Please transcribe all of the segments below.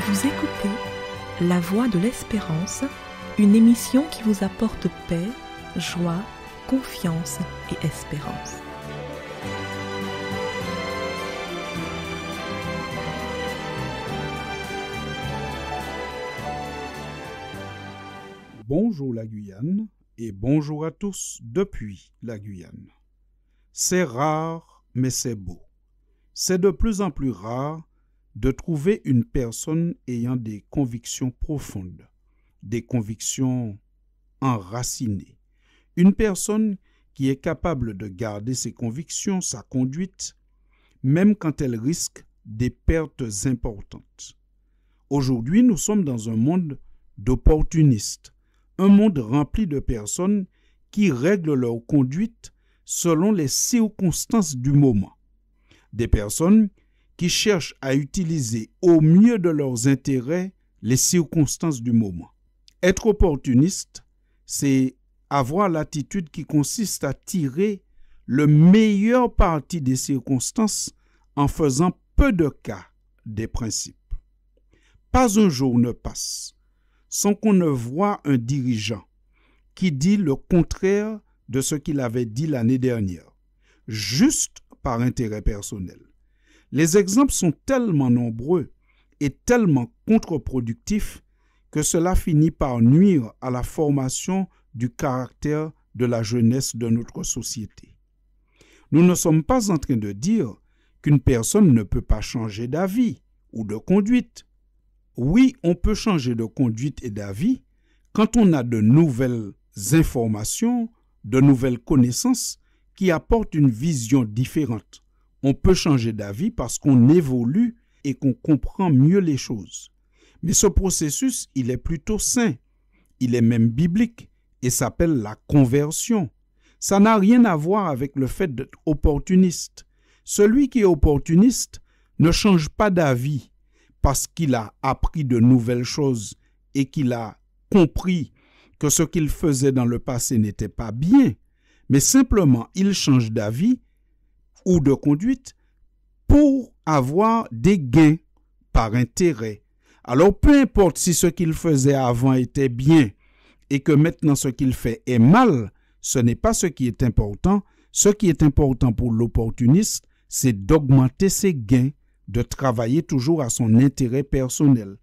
Vous écoutez La Voix de l'Espérance, une émission qui vous apporte paix, joie, confiance et espérance. Bonjour la Guyane et bonjour à tous depuis la Guyane. C'est rare, mais c'est beau. C'est de plus en plus rare de trouver une personne ayant des convictions profondes, des convictions enracinées. Une personne qui est capable de garder ses convictions, sa conduite, même quand elle risque des pertes importantes. Aujourd'hui, nous sommes dans un monde d'opportunistes, un monde rempli de personnes qui règlent leur conduite selon les circonstances du moment. Des personnes qui cherchent à utiliser au mieux de leurs intérêts les circonstances du moment. Être opportuniste, c'est avoir l'attitude qui consiste à tirer le meilleur parti des circonstances en faisant peu de cas des principes. Pas un jour ne passe sans qu'on ne voie un dirigeant qui dit le contraire de ce qu'il avait dit l'année dernière, juste par intérêt personnel. Les exemples sont tellement nombreux et tellement contre-productifs que cela finit par nuire à la formation du caractère de la jeunesse de notre société. Nous ne sommes pas en train de dire qu'une personne ne peut pas changer d'avis ou de conduite. Oui, on peut changer de conduite et d'avis quand on a de nouvelles informations, de nouvelles connaissances qui apportent une vision différente. On peut changer d'avis parce qu'on évolue et qu'on comprend mieux les choses. Mais ce processus, il est plutôt sain. Il est même biblique et s'appelle la conversion. Ça n'a rien à voir avec le fait d'être opportuniste. Celui qui est opportuniste ne change pas d'avis parce qu'il a appris de nouvelles choses et qu'il a compris que ce qu'il faisait dans le passé n'était pas bien, mais simplement il change d'avis ou de conduite pour avoir des gains par intérêt. Alors peu importe si ce qu'il faisait avant était bien et que maintenant ce qu'il fait est mal, ce n'est pas ce qui est important. Ce qui est important pour l'opportuniste, c'est d'augmenter ses gains, de travailler toujours à son intérêt personnel.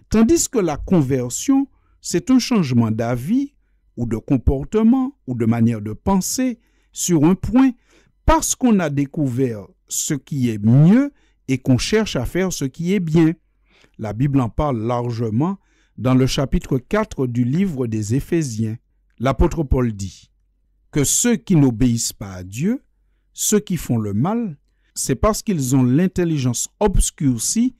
Tandis que la conversion, c'est un changement d'avis ou de comportement ou de manière de penser sur un point parce qu'on a découvert ce qui est mieux et qu'on cherche à faire ce qui est bien. La Bible en parle largement dans le chapitre 4 du livre des Éphésiens. L'apôtre Paul dit que ceux qui n'obéissent pas à Dieu, ceux qui font le mal, c'est parce qu'ils ont l'intelligence obscurcie,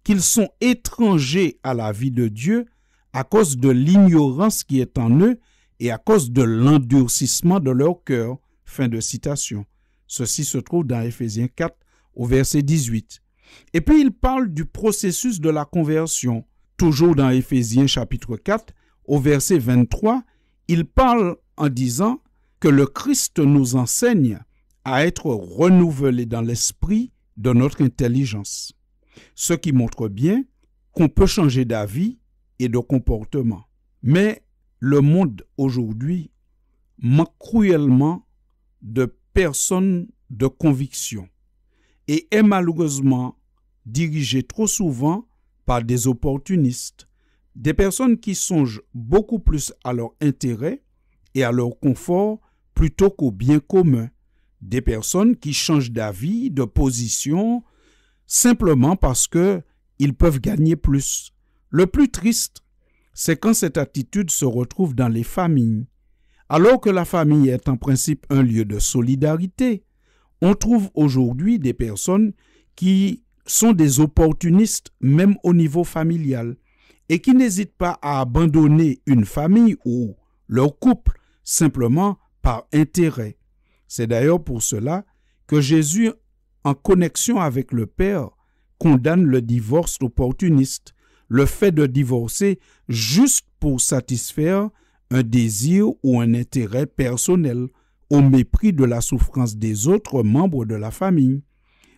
qu'ils sont étrangers à la vie de Dieu à cause de l'ignorance qui est en eux et à cause de l'endurcissement de leur cœur. Fin de citation. Ceci se trouve dans Éphésiens 4 au verset 18. Et puis il parle du processus de la conversion. Toujours dans Éphésiens chapitre 4 au verset 23, il parle en disant que le Christ nous enseigne à être renouvelés dans l'esprit de notre intelligence. Ce qui montre bien qu'on peut changer d'avis et de comportement. Mais le monde aujourd'hui manque cruellement de personnes de conviction et est malheureusement dirigé trop souvent par des opportunistes, des personnes qui songent beaucoup plus à leur intérêt et à leur confort plutôt qu'au bien commun. Des personnes qui changent d'avis, de position, simplement parce qu'ils peuvent gagner plus. Le plus triste, c'est quand cette attitude se retrouve dans les familles. Alors que la famille est en principe un lieu de solidarité, on trouve aujourd'hui des personnes qui sont des opportunistes même au niveau familial et qui n'hésitent pas à abandonner une famille ou leur couple simplement par intérêt. C'est d'ailleurs pour cela que Jésus, en connexion avec le Père, condamne le divorce opportuniste, le fait de divorcer juste pour satisfaire un désir ou un intérêt personnel, au mépris de la souffrance des autres membres de la famille.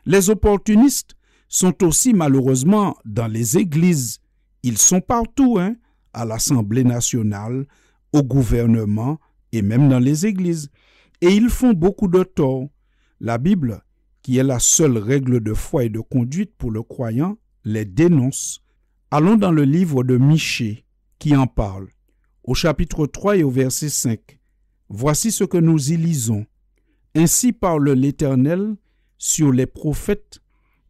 Les opportunistes sont aussi malheureusement dans les églises Ils sont partout, à l'Assemblée nationale, au gouvernement et même dans les églises. Et ils font beaucoup de tort. La Bible, qui est la seule règle de foi et de conduite pour le croyant, les dénonce. Allons dans le livre de Michée, qui en parle. Au chapitre 3 et au verset 5, voici ce que nous y lisons. Ainsi parle l'Éternel sur les prophètes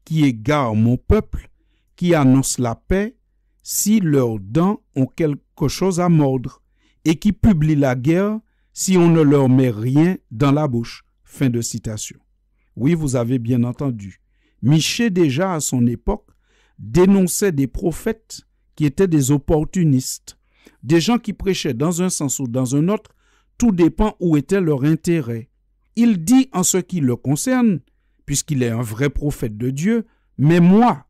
qui égarent mon peuple, qui annoncent la paix, si leurs dents ont quelque chose à mordre, et qui publient la guerre, si on ne leur met rien dans la bouche. Fin de citation. Oui, vous avez bien entendu. Michée, déjà à son époque, dénonçait des prophètes qui étaient des opportunistes, des gens qui prêchaient dans un sens ou dans un autre, tout dépend où était leur intérêt. Il dit en ce qui le concerne, puisqu'il est un vrai prophète de Dieu, mais moi,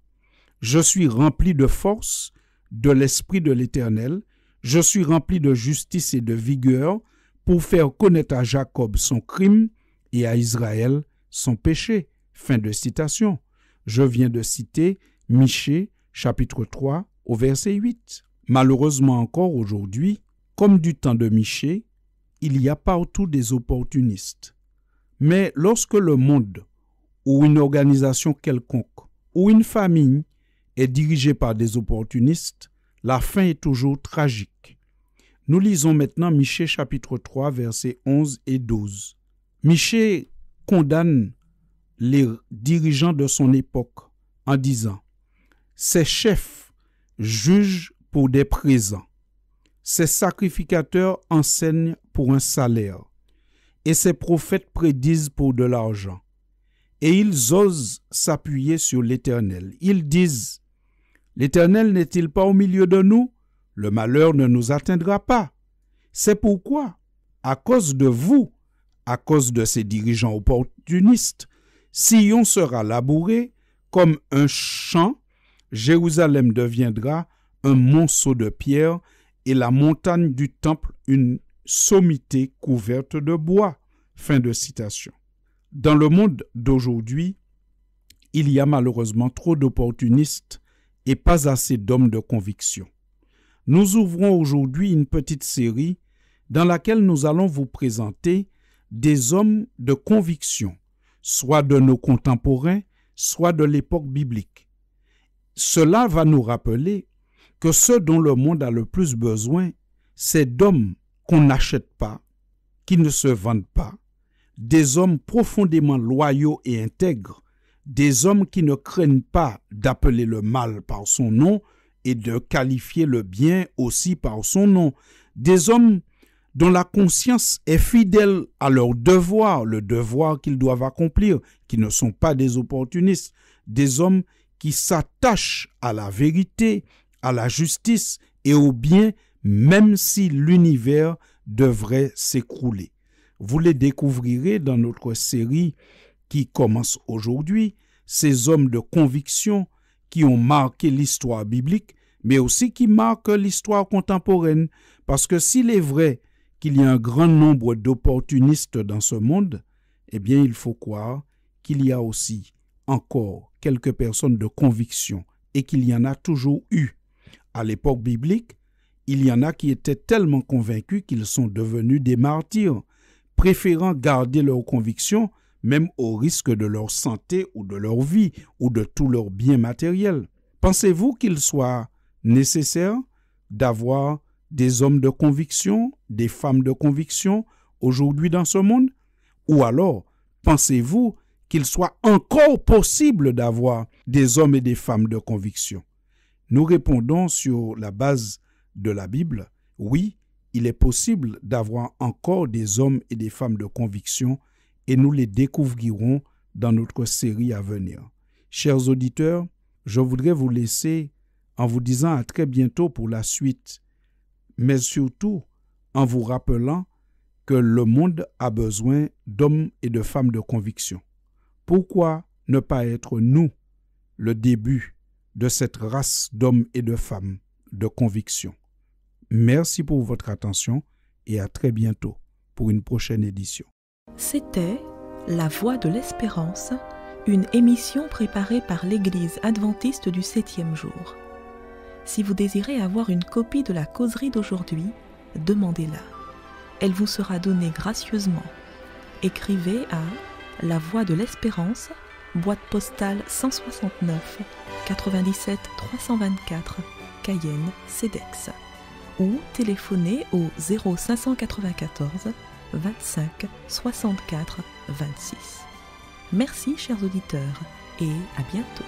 je suis rempli de force, de l'Esprit de l'Éternel, je suis rempli de justice et de vigueur pour faire connaître à Jacob son crime et à Israël son péché. Fin de citation. Je viens de citer Michée, chapitre 3, au verset 8. Malheureusement encore aujourd'hui, comme du temps de Michée, il y a partout des opportunistes. Mais lorsque le monde ou une organisation quelconque ou une famille est dirigée par des opportunistes, la fin est toujours tragique. Nous lisons maintenant Michée chapitre 3, versets 11 et 12. Michée condamne les dirigeants de son époque en disant « Ces chefs jugent pour des présents, ces sacrificateurs enseignent pour un salaire, et ces prophètes prédisent pour de l'argent. Et ils osent s'appuyer sur l'Éternel. Ils disent « L'Éternel n'est-il pas au milieu de nous? Le malheur ne nous atteindra pas. » C'est pourquoi, à cause de vous, à cause de ces dirigeants opportunistes, Sion sera labouré comme un champ, Jérusalem deviendra un monceau de pierre et la montagne du temple une sommité couverte de bois. Fin de citation. Dans le monde d'aujourd'hui, il y a malheureusement trop d'opportunistes et pas assez d'hommes de conviction. Nous ouvrons aujourd'hui une petite série dans laquelle nous allons vous présenter des hommes de conviction, soit de nos contemporains, soit de l'époque biblique. Cela va nous rappeler que ce dont le monde a le plus besoin, c'est d'hommes qu'on n'achète pas, qui ne se vendent pas, des hommes profondément loyaux et intègres, des hommes qui ne craignent pas d'appeler le mal par son nom et de qualifier le bien aussi par son nom, des hommes dont la conscience est fidèle à leur devoir, le devoir qu'ils doivent accomplir, qui ne sont pas des opportunistes, des hommes qui s'attachent à la vérité, à la justice et au bien, même si l'univers devrait s'écrouler. Vous les découvrirez dans notre série qui commence aujourd'hui, ces hommes de conviction qui ont marqué l'histoire biblique, mais aussi qui marquent l'histoire contemporaine, parce que s'il est vrai qu'il y a un grand nombre d'opportunistes dans ce monde, eh bien il faut croire qu'il y a aussi encore quelques personnes de conviction et qu'il y en a toujours eu. À l'époque biblique, il y en a qui étaient tellement convaincus qu'ils sont devenus des martyrs, préférant garder leurs convictions même au risque de leur santé ou de leur vie ou de tous leurs biens matériels. Pensez-vous qu'il soit nécessaire d'avoir des hommes de conviction, des femmes de conviction aujourd'hui dans ce monde? Ou alors, pensez-vous qu'il soit encore possible d'avoir des hommes et des femmes de conviction? Nous répondons sur la base de la Bible, oui, il est possible d'avoir encore des hommes et des femmes de conviction et nous les découvrirons dans notre série à venir. Chers auditeurs, je voudrais vous laisser en vous disant à très bientôt pour la suite, mais surtout en vous rappelant que le monde a besoin d'hommes et de femmes de conviction. Pourquoi ne pas être nous le début de cette race d'hommes et de femmes de conviction? Merci pour votre attention et à très bientôt pour une prochaine édition. C'était La Voix de l'Espérance, une émission préparée par l'Église adventiste du 7e jour. Si vous désirez avoir une copie de la causerie d'aujourd'hui, demandez-la. Elle vous sera donnée gracieusement. Écrivez à La Voix de l'Espérance, boîte postale 169 97 324, Cayenne, CEDEX, ou téléphonez au 0594 25 64 26. Merci chers auditeurs et à bientôt.